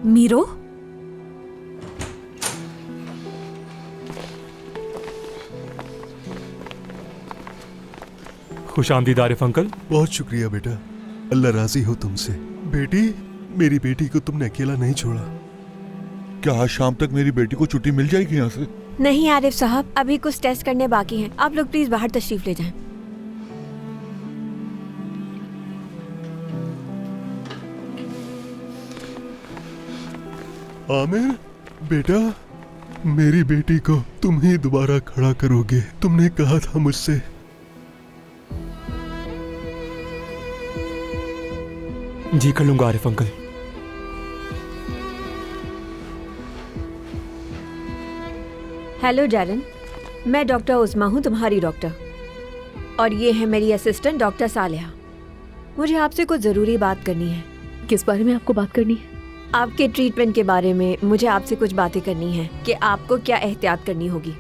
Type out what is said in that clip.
Miro, खुश आमदीद Arif uncle. बहुत शुक्रिया बेटा, अल्लाह राजी हो तुमसे। बेटी, मेरी बेटी को तुमने अकेला नहीं छोड़ा। क्या आज शाम तक मेरी बेटी को छुट्टी मिल जाएगी यहाँ से? नहीं आरिफ साहब, अभी कुछ टेस्ट करने बाकी हैं। आप लोग प्लीज बाहर तशरीफ ले जाएं। आमिर बेटा, मेरी बेटी को तुम ही दोबारा खड़ा करोगे, तुमने कहा था मुझसे। जी कर लूंगा आरिफ अंकल। हेलो डैरन, मैं डॉक्टर उस्मा हूँ, तुम्हारी डॉक्टर। और ये है मेरी असिस्टेंट डॉक्टर सालेहा। मुझे आपसे कुछ ज़रूरी बात करनी है। किस बारे में आपको बात करनी है? आपके ट्रीटमेंट के बारे में मुझे आपसे कुछ बातें करनी है कि आपको क्या एहतियात करनी होगी।